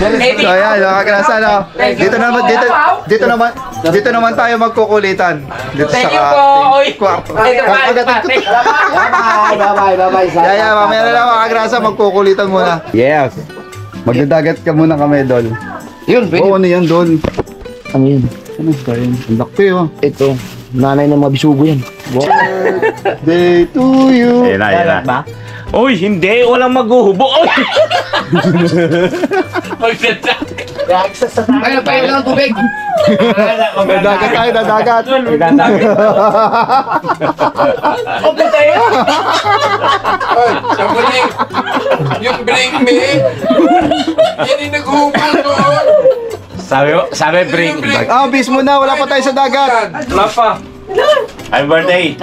So ayan, mga kagrasa, no? Dito naman tayo magkukulitan. Dito Thank sa you po. kwarto. Bye-bye. Yeah, mamaya na lang mga kagrasa, magkukulitan muna. Yes. Magdadagat ka muna kami, Dol. Yun, pwede. Oo, ano yan, Dol? Ano yun? Ano ba yun? Ang laki, oh. Ito, nanay ng mga bisugo yan. Day to you. Ayan na. Uy, hindi. Walang maghuhubo. Uy! Ayun, payo lang ang tubig. Dadagat tayo, dadagat. Opo tayo. Yung break me, yan yung naghubol doon. Sabi break. Ah, bis mo na. Wala pa tayo sa dagat. Wala pa. Happy birthday.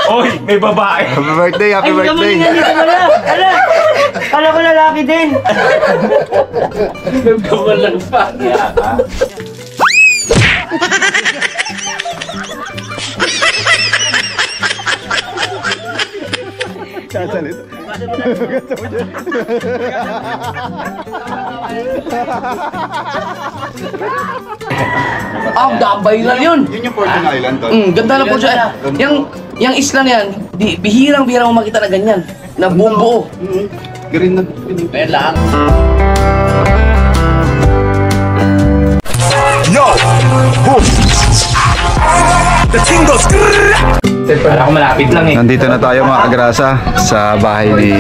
Uy, may babae. Happy birthday, happy birthday. Kala ko lalaki din. Nagkawalan pa. Sasalita. Ah, gabay lang yun. Yun yung Fortune Island, Dol. Ganda na po siya. Yung isla na yan, bihirang-bihirang mo makita na ganyan. Na buong buo. Green na. Ayan lang. Yo! Boom! The thing goes... Wala ko malapit lang eh. Nandito na tayo mga kagrasa sa bahay ni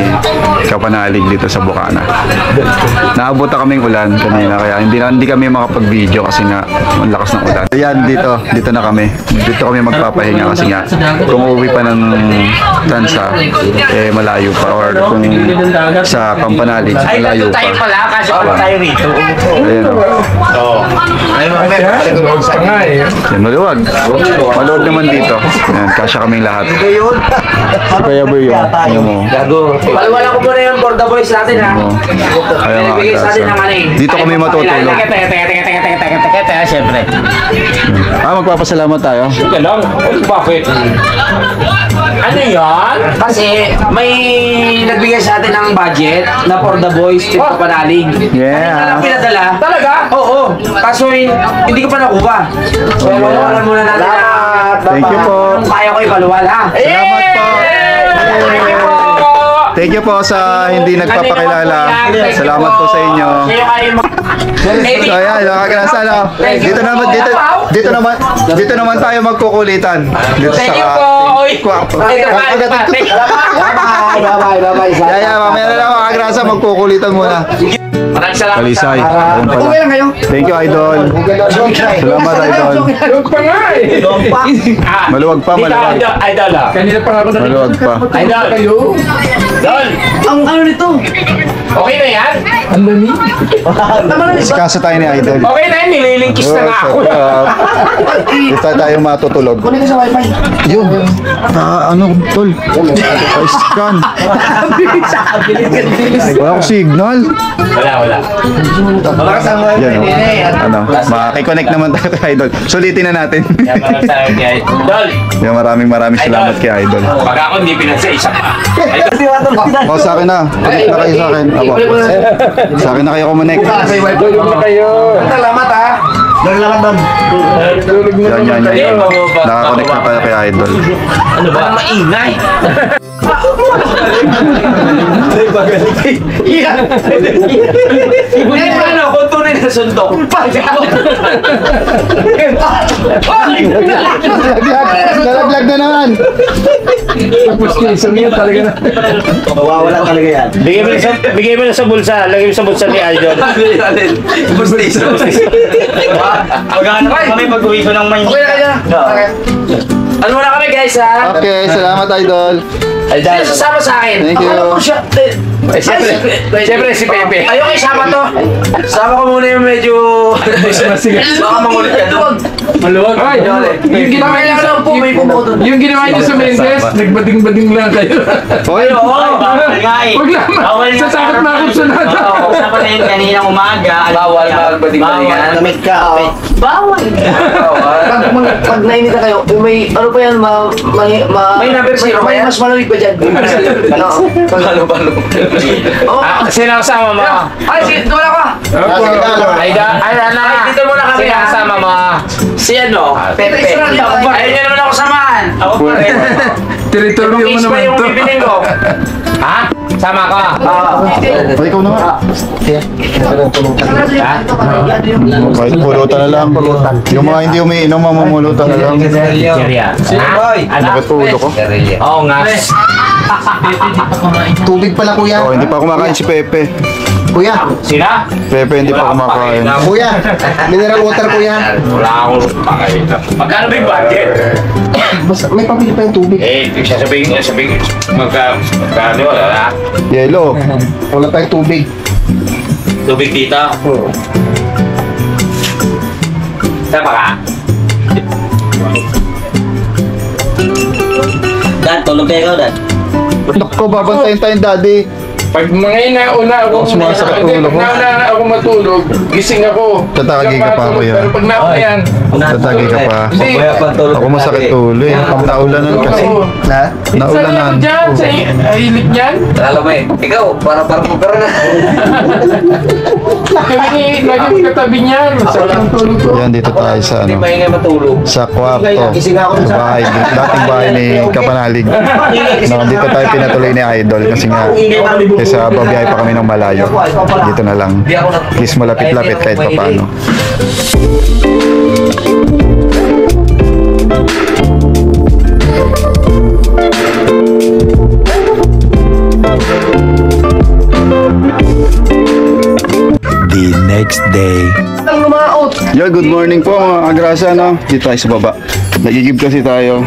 Kapanalig dito sa Bukana. Naabot na kaming ulan kanina kaya hindi kami makapag-video kasi nga ang lakas ng ulan. Ayan, dito na kami. Dito kami magpapahinga kasi nga kung uuwi pa ng Tansa, eh malayo pa, or kung sa Kapanalig, Ay, malayo nandun tayo pa. pala kasi wala tayo rito. Ayan o. Oo. Yan, maluwag. Maluwag naman dito. Ayan, kasya kaming lahat. Kaya ba yun? Ano mo? Wala ko muna yung Borda Boys natin ha. Kaya nga, Bigay sa atin ng ano eh. dito kami matutulog. Teka, siyempre. Ah, magpapasalamat tayo. Teka lang. Bakit? Ano yan? Kasi may nagbigay sa atin ng budget na for the boys trip sa Panalig. Yeah. Kanina lang pinadala. Talaga? Oo. Kaso hindi ko pa nakuha. So, mawalan muna natin na. Thank you po. Kaya ko ipaluwal ha. Salamat po. Thank you po. Thank you po sa hindi nagpapakilala. Salamat po sa inyo. So ayan, mga kagrasa, no? Dito naman tayo magkukulitan. Dito Thank you sa po. kwarto. Bye-bye. Yeah, mamaya na lang mga kagrasa, magkukulitan muna. Maraming salamat. Kalisay. sa- Ayun pala. Okay lang kayo. Thank you, Idol. Salamat, Idol. Maluwag pa, maluwag. Idol ah. Kanina pa ako Maluwag pa. Idol. Idol. Ang ano nito? Okay na yan? Iskasa tayo ni Idol. Okay na yan. Nililingkis na nga ako. Dito tayo matutulog. Kunin ka sa wifi. Yun. Ano, tol? Pa-scan. Wala akong signal. Wala. Yan, ano, makikonnect naman tayo kay Idol. Sulitin na natin. Maraming salamat kay Idol. Yan, maraming salamat kay Idol. Pag ako hindi pinansa, isa pa. O, sa akin na. Connect na kayo sa akin. Apo. Sa akin na kayo kumonek. Salamat ha. Yan. Nakakonect na kayo kay Idol. Ano ba? Maingay. Ano, kung tunay na suntok. Nalaglag na naman. Mawawala talaga yan. Bigay mo na sa bulsa. Lagay mo sa bulsa ni Idol. Maghanap kami pag-uwi ko ng Maynila. Okay na kaya. Ano muna kami guys ha? Okay, salamat Idol. Sino sasama sa akin? Thank you. Ano po siya? Siyempre si Pepe. Ayoko isama to. Sama ko muna yung medyo... Baka mangulit ka doon. Maluwag. Ay, yung ginawa niyo sa May pupo doon. yung ginawa niyo sa Mendes, nagbading-bading lang kayo. Hoy, Oo, nga eh. Huwag lang. Sasakot na akong sunod. Oo, namin kaninang umaga. Bawal magbading-badingan. Damit ka. Bawal. Pag nainita kayo, may ano pa yan, May number zero ba yan? Mas malamig pa dyan. Balo-balo. Sino kasama mo? Ay, wala ka. Ay, dito muna kami. Sino kasama mo? Si ano? Pepe. Ayun niya naman ako samahan. Ako pa rin. Teritoryo mo Case pa naman yung to. bibiling ko. Ha? Sama ka? O, ikaw na nga. Kahit pulutan na lang. Yung mga hindi umiinom, mamumulutan na lang. Cheria. Nakatulo ko. Oo nga. Tubig pala kuya. Oh, hindi pa kumakain si Pepe. Kuya. Sina? Pepe hindi pa kumakain. Kuya. Mineral water kuya. Wala akong pakain. Magkano ba yung budget? Basta may pabili pa yung tubig. Eh, sasabihin, magkano, wala na. Yelo. Wala tayong tubig. Tubig dito. Sama ka? Dad, tulog kayo, Dad. Naku, babantayin tayong daddy. Pag mga nauna ako, Sumasakit ulo ko. nauna ako matulog, gising ako. Tatagi ka pa, kuya. Pero pag nauna yan, Tatagi ka pa. hindi. Ako masakit ulo eh. Naulanan kasi. Na? Naulanan. Saan dyan? Sa hilik niyan? Alam mo eh, ikaw, parang pero na. Kami lagi katabi niyan. Masarap tulog ko. Yan, dito tayo sa ano. Maingay matulog. Sa kwarto. Sa bahay. Dating bahay ni Kapanalig. No, dito tayo pinatuloy ni Idol kasi nga kaysa babiyahe pa kami ng malayo. Dito na lang. At least malapit-lapit kahit pa paano. The next day. Ang lumaot. Yo, good morning po mga agrasa, no? Dito tayo sa baba. Nagigib kasi tayo.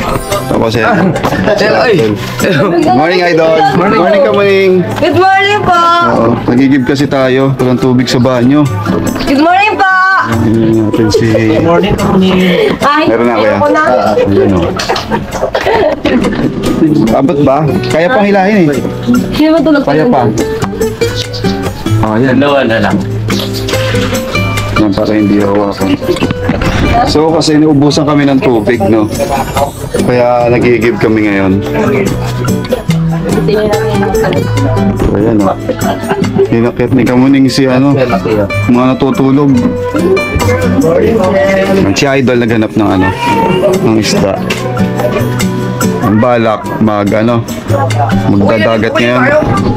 Tapos yan. Good morning, Idol. Good morning, Kamaling. Good morning po! Oo, nagigib kasi tayo. Walang tubig sa banyo. Good morning po! Ayun natin si... Ay, Meron na, kuya. ko na. Ayun, o. Abot ba? Kaya pang hilahin eh. Sino ba tulog Kaya pa. Oh, yan. Dalawa na lang. Yan para hindi hawakan. So kasi naubusan kami ng tubig, no? Kaya nagigib kami ngayon. So, ayan, o. Hinakit ni Kamuning si ano, mga natutulog. Si Idol naghanap ng ano, ng isda. Ang balak, magdadagat ngayon.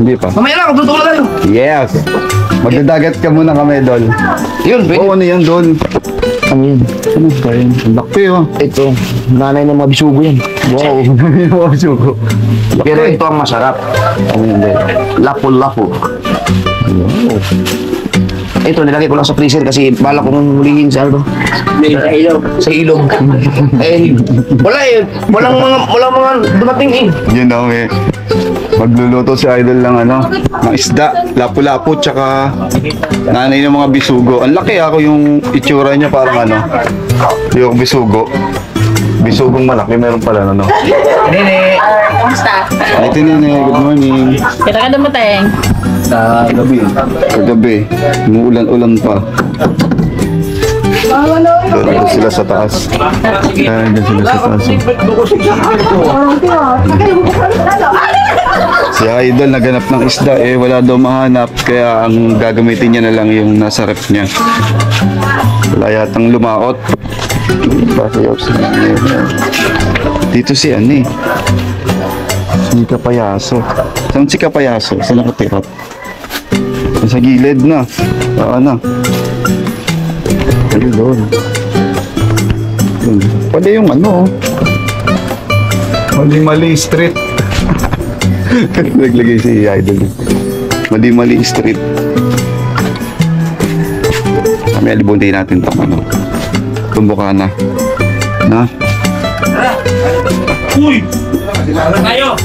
Hindi pa. Mamaya na, ako tutulog tayo. Yes! Magdadagat ka muna kami, Dol. Yun, pwede. Oo, ano yan, Dol? Ano yun? Ano ba yun? Ang laki, oh. Ito. Nanay ng mga bisugo yan. Wow, wow, suko. Pero ito ang masarap. Ano yun, Dol? Lapo-lapo. Ito, nilagay ko lang sa freezer kasi balak kong hulihin sa ano. Sa ilog. Sa ilog. Eh, wala eh. Walang mga dumating eh. Yun daw, eh. Magluluto si Idol ng ano, ng isda, lapu-lapu, tsaka nanay ng mga bisugo. Ang laki ako yung itsura niya parang ano, yung bisugo. Bisugong malaki, meron pala ano. Nene. Kamusta? Ay, Tinine, good morning. Kita ka dumateng. Kagabi, umuulan-ulan pa. Doon sila sa taas. Doon sila sa taas. Si Idol naganap ng isda eh, wala daw mahanap. Kaya ang gagamitin niya na lang yung nasa ref niya. Wala yatang lumaot. Dito si ano eh. Si Kapayaso. Saan si Kapayaso? Saan nakatira? Sa gilid na. Na. Ayun doon. Pwede yung ano. Mali-mali street. Naglagay si Idol. Mali-mali street. Kami alibuntin natin itong ano. Tumbuka na. Na? Uy! Tayo!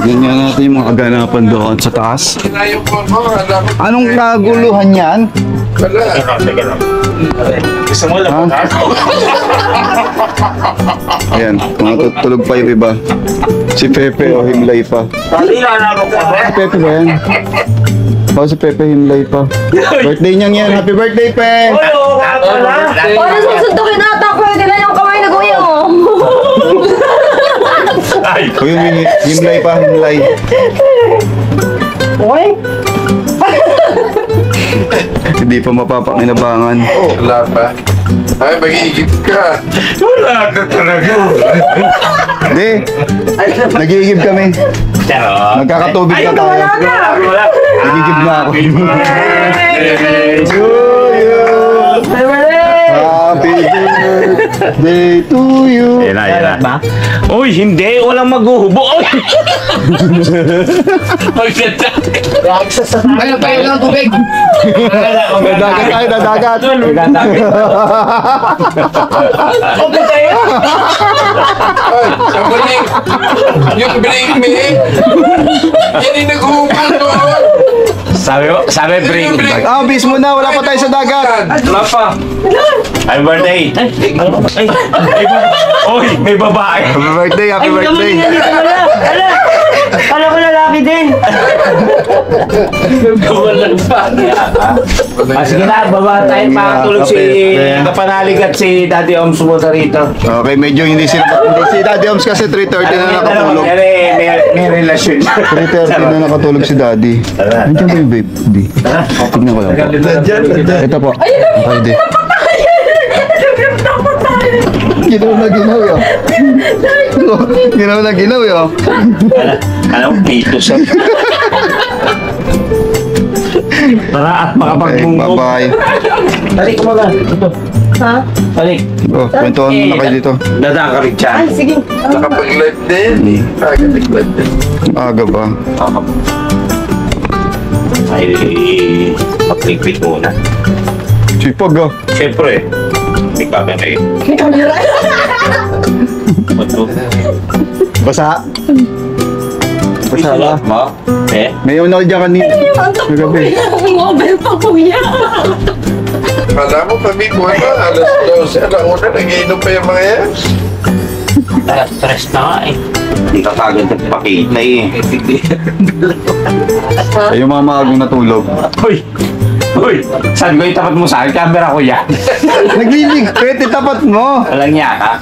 Ganyan natin yung mga kaganapan doon sa taas. Yung mo, alam ko. Anong kaguluhan yan? Wala. Gusto mo lang ba? Ayan, matutulog pa yung iba. Si Pepe o himlay pa. Si Pepe ba yan? O si Pepe himlay pa. Birthday niyang yan. Happy birthday, Pe! Paano susundukin ata ko? Hindi na yung kamay na kuya mo. O yung himlay pa, himlay. Okay. Hindi pa mapapakinabangan. Wala pa. Ay, mag-iigit ka. Wala ka talaga. Hindi. Nagigib kami. Charot. Magkakatubig na tayo. Wala. Nagigib na ako. Happy birthday to you. Yan na. Uy, hindi. Walang maghuhubo. Uy! Ayun, payo lang tubig. Dadagat tayo, dadagat. Ay, ang bring. Yung bring me. Yan yung naghubog doon. Sabi, bring. Ah, bis mo na. Wala pa tayo sa dagat. Wala pa. Happy birthday. Uy, may babae. Happy birthday, happy birthday. Kala ko lalaki din. Walang sige na, baba tayo. Makatulog si Kapanalig at si Daddy Oms sumunta rito. Okay, medyo hindi sila. Si Daddy Oms kasi 3:30 na nakatulog. May relasyon. 3:30 na nakatulog si Daddy. Nandiyan ba yung vape? Hindi. Tignan ko lang po. Ito po. Okay, di. Ginaw na ginaw yun. Ginaw na ginaw yun. Alam mo, dito sa... Para at Okay, makapagmungkog. bye-bye. Talik mo ba? Ito. Ha? Talik. Oh, kwentuhan mo na kayo dito. Dadaan ka rin dyan. Ay, sige. Nakapag-live din. Nakapag-live din. Aga ba? Ay, mag-liquid muna. Sipag ah. Siyempre, may camera kayo. Basa. Basa ba? Mo? Eh? May unal dyan kanina. Kagabi. Mobile pa kuya. Kala mo kami ko na, alas 12, alauna, nag-iinom pa yung mga yan. Stress na nga eh. Hindi ka kagad nagpakita eh. Ay, yung mga maagang natulog. Uy! Uy! Saan ko itapat mo sa akin? Camera ko yan. Nagliligpit, itapat mo. Walang niya ka.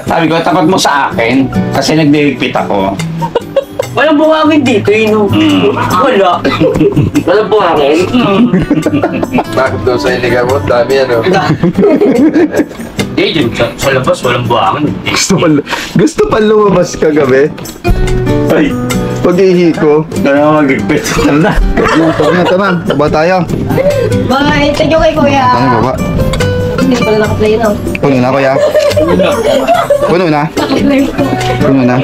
Sabi ko, tapat mo sa akin. Kasi nagdiligpit ako. Walang buhangin dito, ino. Wala. Walang buhangin. Bakit daw sa iniga mo? Dami ano. Eh, yun. Sa labas, walang buhangin. Gusto pa lumabas kagabi. Ay! Pag-ihi ko. Kaya magigpit. Tara na. Tama. Baba tayo. Bye. Thank you kay kuya. Tayo baba. Hindi pala nakaplay na. Puno na, kuya. Puno na. Puno na.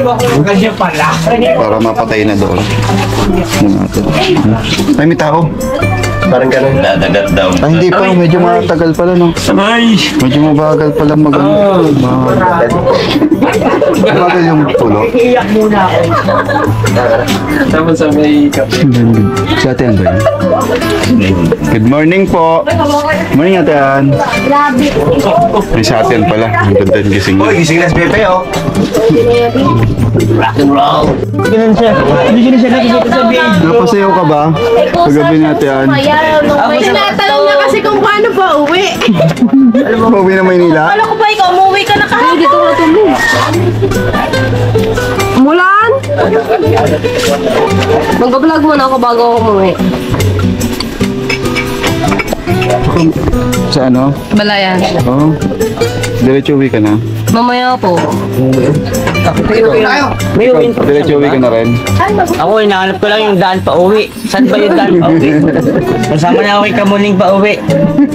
Kanya pala. Para mapatay na doon. Ano natin? Ay, may tao. Parang ganun. Dadagat daw. Ay, hindi pa. Medyo matagal pala, no? Ay! Medyo mabagal pala mabagal yung tulo. Iiyak muna ako. Tapos sabay kape. Si Ate Ann ba yun? Good morning po. Morning, Ate Ann. Grabe. Ay, si Ate Ann pala. Ang ganda yung gising niya. Gising na si Pepe, oh. Rock and roll. Napasayaw ka ba? Kagabi ni Ate Ann. Tinatanong niya kasi kung paano pa uwi. Pauwi na Maynila? Alam ko ba ikaw, umuwi ka na kahapon. Dito ka tulog. Mulan? Mag-vlog muna ako bago ako umuwi. Sa ano? Balayan. Oo. Diretso uwi ka na. Mamaya po. Diretso uwi ka na rin. Ako, hinahanap ko lang yung daan pa uwi. Saan ba yung daan pa uwi? Kasama na ako kay Kamuning pa uwi.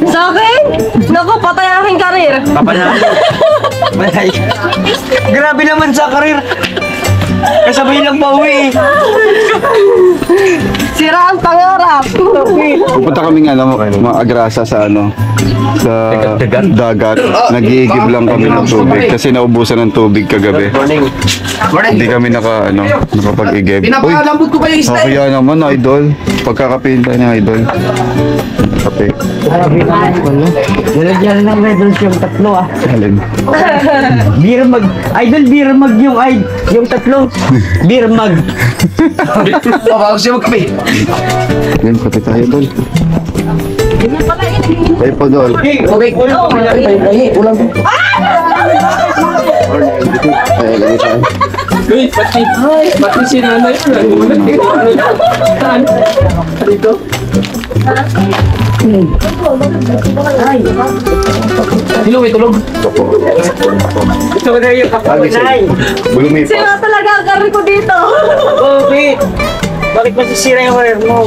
Sa akin? Naku, patay ang aking karir. Grabe naman sa karir. Kasabay lang pa uwi. Sira ang pangarap. Pupunta kaming maagrasa sa sa dagat. Nag-iigib lang kami ng tubig kasi naubusan ng tubig kagabi. Hindi kami nakapag-igib. Uy, Pinapalambot ko pa yung isda. kaya naman, idol. Pagkakapihin tayo ni idol. Kape. Nalagyan ng medals yung tatlo ah. Alin. Beer mag. Idol, beer mag yung tatlo. Beer mag. Bago siya magkape. Alin, kape tayo, idol. Tayo po, idol. Okay, ulang. Ay, lagi tayo. Uy, pati si nanay. Dito. Sino may tulog? Ito na yung kapanay. Bulumipas. Sino talaga ang kari ko dito? Bakit? Bakit masisira yung hair mo?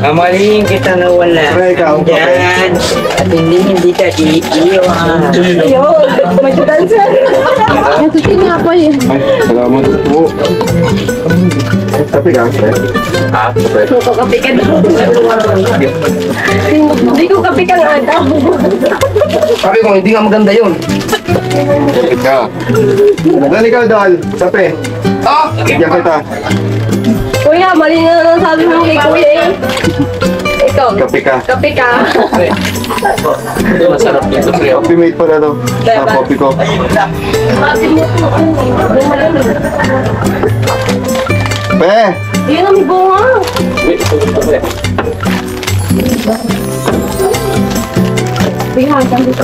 Amaling kita na wala. Ikaw, Yan. At hindi ka iiwan. Ayun, may dancer. Ito tinapay. Ay, salamat po. Kape ka, Ito kape ka daw. Hindi ko kape ka nga daw. Sabi ko, hindi nga maganda yun. Kape ka. Dali ka, Dal. Kape. Ah! Bigyan kita. Kuya, mali na lang sabi mo kay kuya eh. Ikaw, Kape ka. kape ka. Masarap dito, pre. Coffee mate pala to. Ah, coffee ko. Pe! Yan ang may bunga. Bihan, kami dito.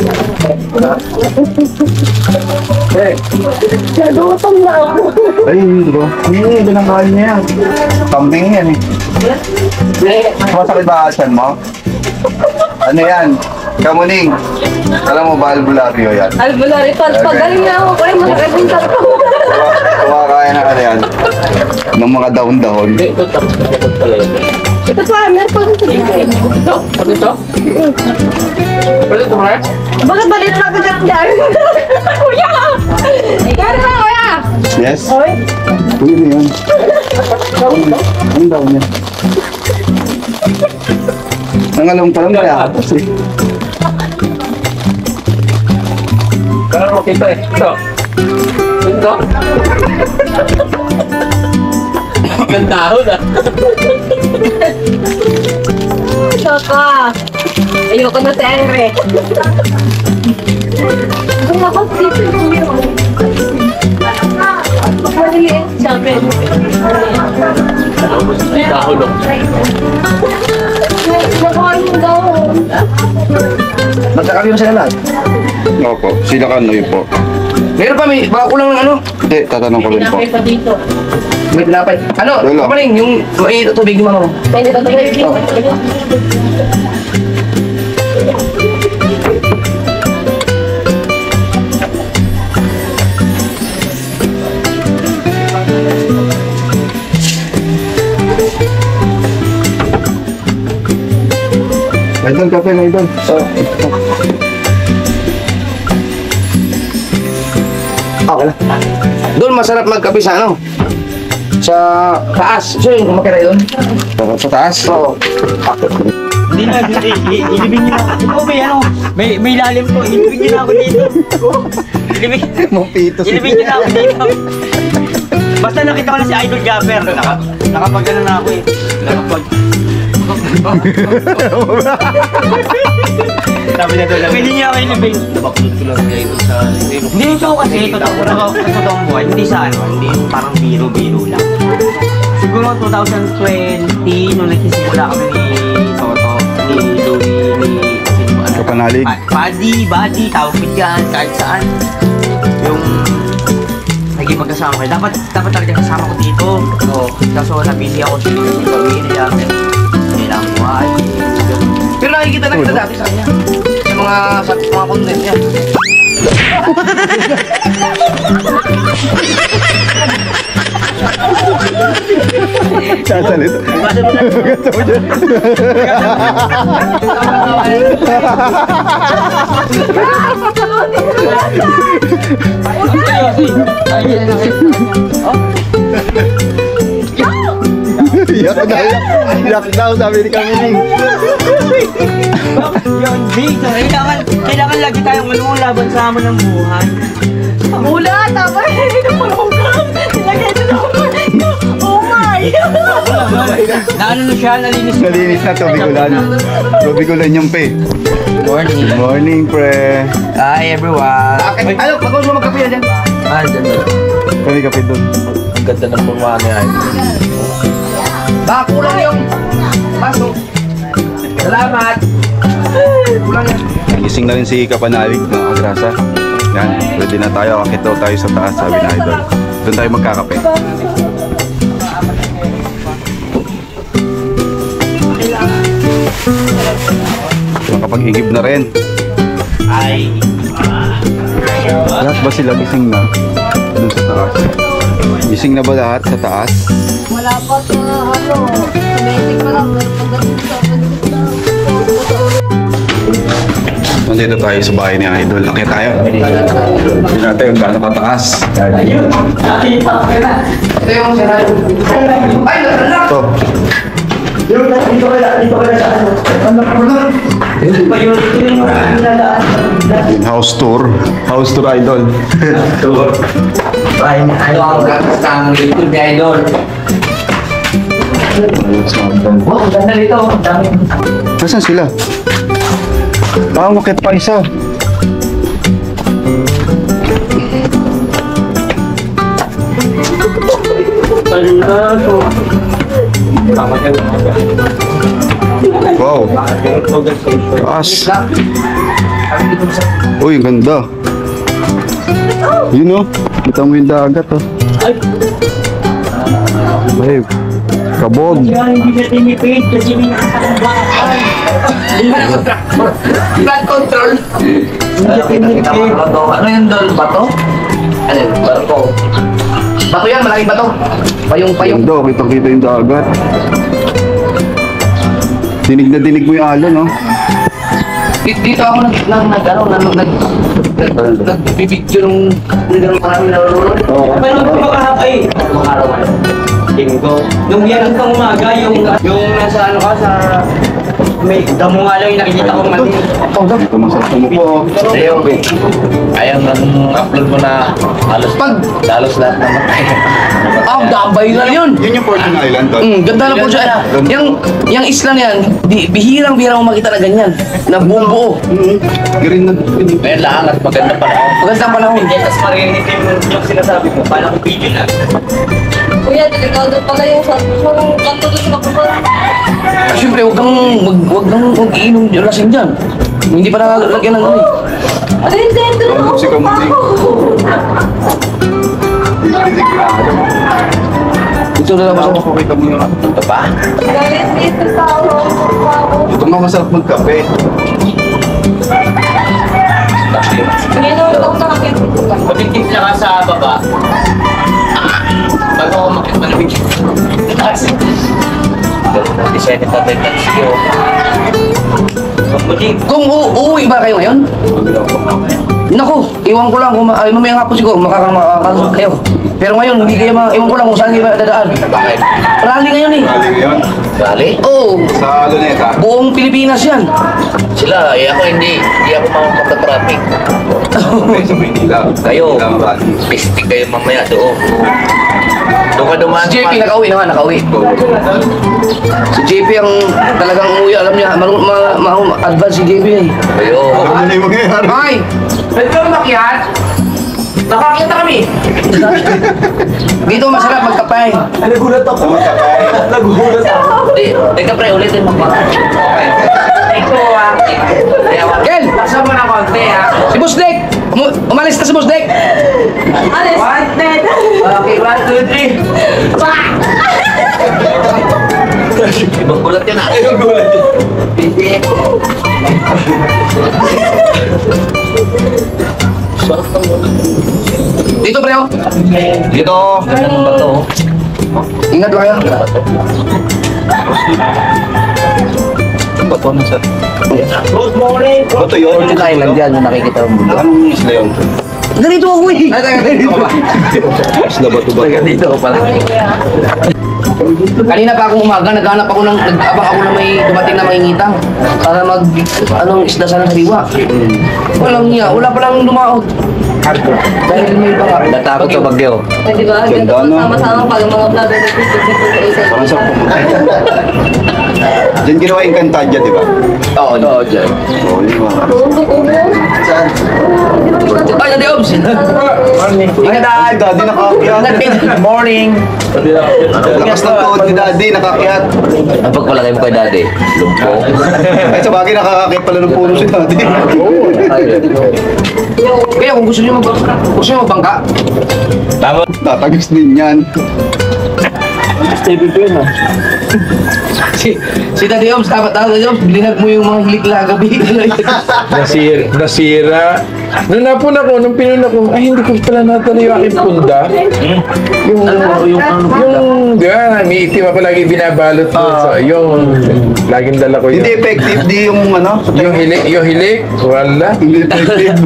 Nagutom na ako. Ay, hindi ba? Hindi, binangkain niya yan. Kambing yan eh. Masakit ba asan mo? Ano yan? Kamuning. Alam mo ba albularyo yan? Albularyo, pagaling na ako. Kaya masakit yung sarap ko. Kumakain na ka yan. Ng mga dahon-dahon. Ito, tapos pala yun. Ito pa, meron pa dito. Ito? Ano ito? Pwede ito, Mark? Bakit balit na ako dyan? Kuya! Kaya na, kuya! Yes? Oy, Uy, ano yan? Ang dahon niya. Nangalong pa lang kaya atas eh. Kaya mo kita eh. Ito. Ito. Gandahon ah. Saka. Ayoko na si Henry. Kung ako sipin ko yun. Maliliit siya, pero. Dahon. Nakuha mo daw. Magkakabi mo sila lahat. Opo, sila kanoy po. Meron pa, baka kulang ng ano. Hindi, tatanong ko rin po. May tinapay. Ano, Lolo. kapaling, yung may tubig ni mama mo. Pwede ba ito? Idol, kape na idol. Okay lang. Doon masarap magkape sa ano? Sa taas. So yung kumakira doon? Sa taas? Oo. Hindi na, ilibing niyo na. Ito may lalim po. Ilibing niyo na ako dito. Ilibing niyo na ako dito. Basta nakita ko na si Idol Gapper. Nakapag-ano na ako eh. Sabi na doon lang. Pwede niya ako ilibing. Nabakulot ko lang ngayon sa... Hindi ito kasi, totoong buhay. Hindi sa ano, hindi parang biro-biro lang. Siguro 2020, nung nagsisimula kami ni Toto, ni Louie, ni... Kapanalig. Buddy, tawag ko dyan, kahit saan. Yung... naging magkasama kayo. Dapat talaga kasama ko dito. Oo. Kaso nabili ako sa pamilya. Kailangan mo ay... Pero nakikita na kita dati sa kanya. Sa mga content niya. Sasalita. Gusto mo dyan? Yak na, yak daw, sabi ni Kamiling. Yung dito, kailangan lagi tayong laban sa hamon ng buhay. Mula, tama. Hindi pa ako nilagay ito na Oh my! Naano na siya, nalinis. Nalinis na, tubig ulan. Tubig ulan yung pe. Morning. Good morning, pre. Hi, everyone. Ano, pag-uwi mo magkape na dyan. Ah, dyan na. Kami kape doon. Ang ganda ng bunga niya. Baka kulang yung paso. Salamat. Kulang yan. Gising na rin si Kapanalig, mga kagrasa. Yan, pwede na tayo. Akit daw tayo sa taas, sabi na idol. Doon tayo magkakape. Makapag-igib na rin. Lahat ba sila gising na? Doon sa taas. Gising na ba lahat sa taas? Wala pa sa tumitik pa lang. Pagdating sa Nandito tayo sa bahay ni Idol. Akit tayo. Hindi natin yung gano'ng kataas. Ito yung sinabi. Ay, nakalak! Ito. House tour. House tour, Idol. Ano ang gatas ng YouTube ni Idol? Oh, ang ganda dito. Ang dami. Nasaan sila? Makit pa isa. Wow. Taas. Uy, ang ganda. Yun o. Kita mo yung dagat o. Ay, kabog. Hindi siya tinipid kasi may nakakalabakan. Blood control. Kita mo ba ito? Ano yung dol? Bato? Ano yun? Barko. Bato yan, malaking bato. Payong-payong. Ganda, kita-kita yung dagat. Dinig na dinig mo yung alon, no? Dito ako nagbibidyo nung maraming nalulunod. Pero kung makahapay, linggo. Nung yan ang umaga, yung nasa ano ka sa may damo nga lang yung nakikita kong mali. Ito masarap mo po. Ayaw nang upload mo na halos lahat naman. Ah, dabay lang yun. Yun yung Fortune Island, Dol. Ganda na po siya. Yung isla na yan, bihirang-bihirang makita na ganyan. Na buong buo. Green na. Ngayon lang at maganda pa na. Magandang panahon. Hindi, tapos marinig yung sinasabi mo, paano kung video na? Kuya, delikado pala yung kanto doon sa kapapal. Siyempre, huwag kang iinom yung lasing dyan. Hindi pa nakalagyan ng ano eh. Ano yung dentro? Tulog si Kamuning. Ito na lang Ako masarap. pakita mo yung Ito pa? Guys, dito tao. Ito nga masarap magkape. Ngayon ako nakakita dito ka. Pagkikip na ka sa baba. Bago ako malamig. Design ito tayo ng siyo. Kung uuwi ba kayo ngayon? Naku, iwan ko lang kung mamaya nga po siguro makakasunod kayo. Pero ngayon, hindi kayo iwan ko lang kung saan kayo dadaan. Bakit? Rally ngayon eh. Galing ngayon. Rally? Oo, Sa Luneta. buong Pilipinas yan. Sila, ako hindi ako makapag-traffic. Okay, sa Maynila. Kayo, Maynila, pistik kayo mamaya doon. Doon ka dumaan. Si JP nakauwi naman, nakauwi. Si JP ang talagang umuwi, alam niya, advance si JP eh. Kayo. Ano yung mangyayari? Ay! Pwede ka umakyat? Nakakita kami. Dito masarap magkapay. Nagulat ako. Nagulat ako. Hindi, teka pre, ulitin mo pa. Okay. Ito Kel! Laksan mo na konti ha. Si Boss Dek! Umalis na si Boss Dek! Alis. Okay, 1, 2, 3. Magbulat yun ah. Magbulat yun. Hindi. Dito pre oh. Dito. Ano ba to? Ingat lang kayo. Bato na sa... Good morning. Bato yun. Yung island dyan, yung nakikita mo. Anong isla yun? Ganito ako eh. Isla bato-bato. Dito pala. Kanina pa akong umaga, naghanap ako nag-abang ako na may dumating na mangingita para anong isda sana sa diwa. Walang niya, wala palang lumaot. Dahil may baka. Natakot sa bagyo. Ay, di ba? Ganito Ganda, no? sama-sama pag mga vlogger nag-dito sa isa. Parang sa Diyan ginawa yung Cantadia, di ba? Oo, dyan. Oo, yun mga. Ay, Daddy Obs! Ay, Daddy nakakyat. Morning. Lakas ng tuhod ni Daddy, nakakyat. Ang pagpalagay mo kay Daddy, lumpo. Ay, sa bagay nakakakit pala ng puno si Daddy. Kaya kung gusto niyo magbangka, Tatagis din yan. si Daddy Obs, dapat Daddy Obs, bilinag mo yung mga hilik lang gabi. Nasira. Nung napun ako, nung pinun ako, ay hindi ko pala natalo yung aking punda. Yung, di ba, may itim ako lagi binabalot ko. So, yung, laging dala ko yun. Hindi effective, di yung ano. Yung hilik, wala. Hindi effective.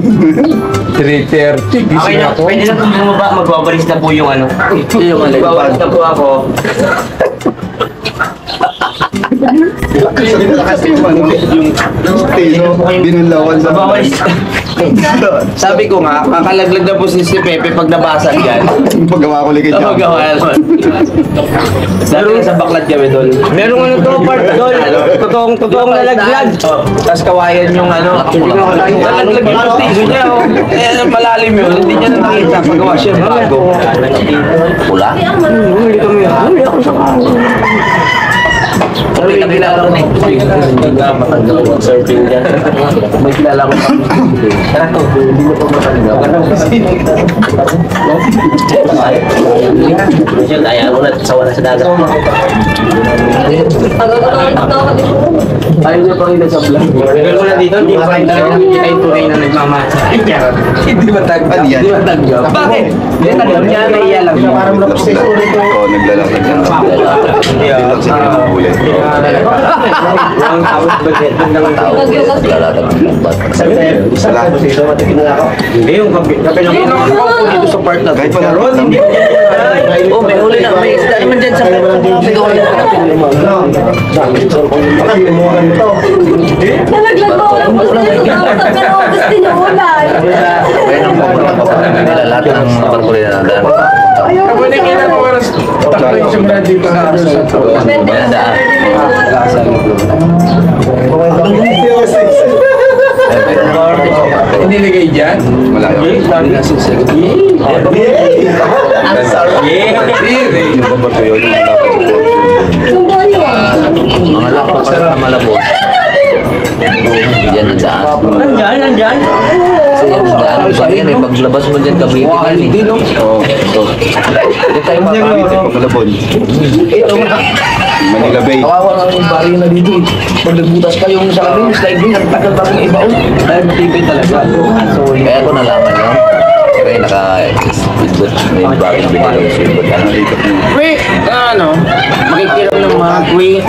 3:30, gising Okay na, ako. pwede na kung bumaba, magbabalis na po yung ano. Magbabalis na po ako. Kasi yung ano, yung stilo, binulawan sa Magbabalis. Sabi ko nga, kakalaglag na po si Pepe pag nabasag yan. Yung paggawa ko ligay dyan. Magawa naman. Dati sa baklat kami doon. Merong ano to, part doon. Totoong nalaglag. Tapos kawayan yung ano. Nalaglag yung station niya. Eh, malalim yun. Hindi niya na nakita. Pagawa siya bago. Pula? Huli kami. Huli ako sa kaso. May kilala ko na surfing dyan. May kilala ko. Tara to, hindi mo pa matanggap. Ayaw mo na sawa na sa dagat. Ayaw niya pa rin sa vlog. Pero muna dito, hindi pa rin talaga nakikita yung tunay na nagmamasa. Hindi matanggap. Ano yan? Hindi matanggap. Bakit? Hindi tanggap niya, naiya lang siya. Oo, naglalakad yan. Hindi lang sa kinamahuli. Ang tawag budget ng naman tao. Hindi yung kape ng Dito sa part na to. Kahit wala ron, hindi. Oh, may huli na. May isda naman dyan sa part. May huli na. Nalaglag ko lang po sa iyo. Pero gusto niyo ulan. Lahat ng parkuli na nandaan. Kapag nakita mo oras, takbo yung simula dito sa Hindi ligay dyan? wala yun. Yung babato yun, yung malapit. Yung boyo. Mga lakot pa sa malabot. Yan ang daan. Nandyan. Kasi yan ang daan. Iba yan eh. Paglabas mo dyan gabi. Hindi no? Oo. Hindi tayo Pagkakit sa Pagkalabon. Manila Bay. kawawa nga yung bari na dito. Pag nagbutas pa yung sa kami, slide din, nagtagal pa kong ibaon. Dahil matibay talaga. Kaya ko nalaman yun. Kaya naka-speedboat. May bagay na binigay ng speedboat. Wait! Ano? Makikiram ng mga queen.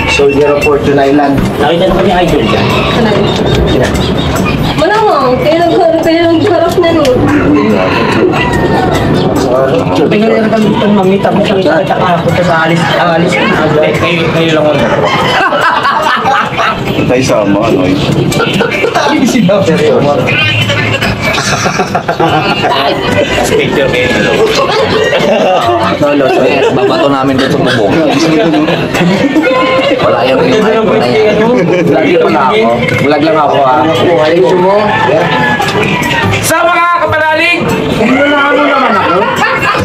Soldier of Fortune Island. Nakita naman yung idol dyan. Malamang, kayo nagharap na nun. Tingnan na kami itong mamita mo sa punta sa alis. Kayo lang ako. Tayo sama, ano yun. Picture kayo. Lolo, babato namin doon sa bubong. Wala yan rin. Vlog lang ako. Vlog lang ako ha. Sa mga kapanalig, ano naman ako?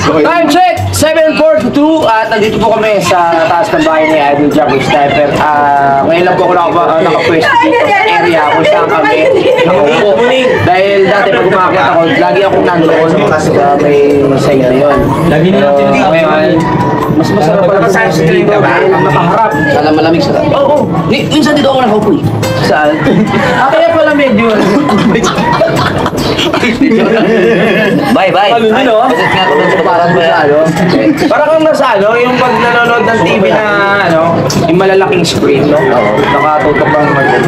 So, Time check! 7:42 at nandito po kami sa taas ng bahay ni Idol Jumbo Sniper. Ngayon lang po ako nakapwesto dito sa area kung saan kami nakaupo. Dahil dati pag umakit ako, lagi akong nandoon sa may side na yun. Lagi nila Ngayon, mas masarap pala sa street na ba? Nakaharap. Alam malamig sa... Oo, minsan dito ako nakaupo. Saan? Kaya pala medyo... Bye. Ano din, oh? Visit nga ako dun sa Kaparan ba yan? Parang kang nasa ano, yung pag nanonood ng TV na ano, yung malalaking screen, no? Nakatutok lang naman din.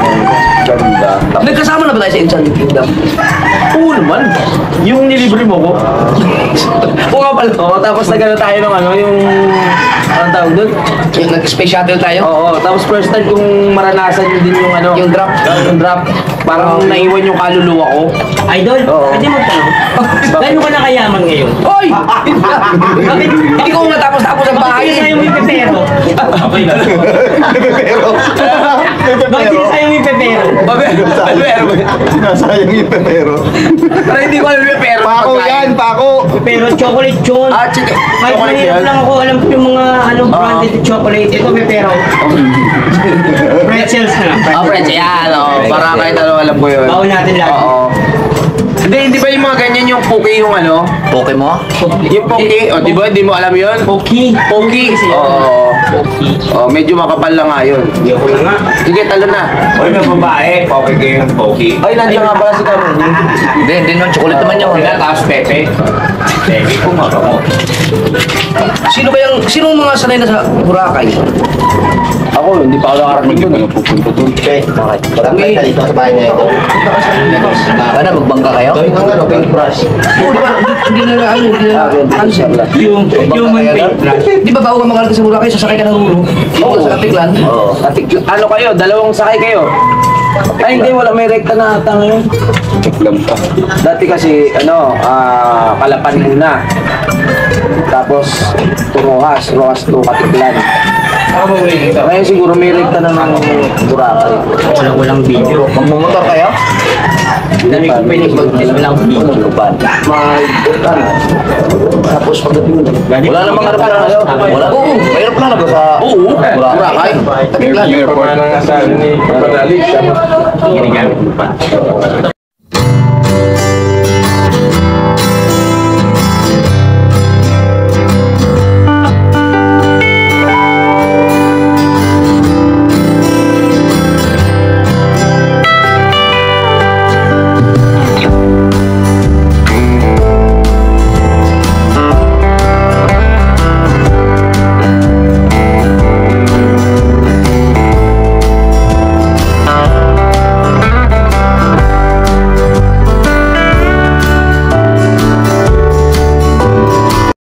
Ganda. Nagkasama na ba tayo sa Enchanted Kingdom? Oo naman. Yung nilibre mo ko. Oo nga pala. Oo, tapos nagano tayo ng ano, yung... Anong tawag doon? Yung nag-space shuttle tayo? Oo, tapos first time kong maranasan yun din yung ano. Yung drop? Yung drop. Parang naiwan yung kaluluwa ko. Idol, Oo. pwede magtanong. Gano'n ka nakayaman ngayon? Hoy! Hindi ko natapos-tapos ang bahay. Bakit sa'yo may pepero? Bakit sa'yo may pepero? Sinasayang yung pepero. Pero hindi ko alam yung pero. Pako yan, pako! Pero chocolate yun. Ah, chicken. Kahit mahirap lang ako, alam ko yung mga branded chocolate. Ito pepero. Pretzels na lang. Ah, friends, yan. Para kahit ano alam ko yun. Bawal natin lahat. Oo. Hindi ba yung mga ganyan yung poke yung ano? Poke mo? Yung poke, o di ba? Hindi mo alam yun? Okay. Poke. Oo. Oh, medyo makapal lang nga yun. Hindi ako na nga. Sige, talo na. Oy, may babae. Poke kayo ng poke. Ay, nandiyan nga pala si Cameron. Hindi naman. Chocolate naman yun. Tapos pepe. Pepe ko mo. Sino mga sanay na sa Boracay? Ako, hindi pa ako nakarating doon. Bakit? Walang kayo dito sa bahay niya ito. Ano, magbangka kayo? Oo, di ba? Hindi na hindi na cancel. Yung human paintbrush. Di ba bago ka makarating sa Boracay, sasakay ka ng Ruro? Dito sa Katiklan? Oo. Ano kayo? Dalawang sakay kayo? Ay, hindi. Wala may rekta na ata ngayon. Dati kasi, Kalapan muna. Tapos, Rojas to Katiklan. Ngayon siguro may rekta na ng Boracay. Walang video. Magmumotor kayo? Dami ko walang video. Tapos pagdating Wala namang aeroplano. Wala. Oo. May aeroplano ba sa... Oo, Boracay. Katiklan. Airport na nga sa ni Kapanali. Ginagamit mo pa.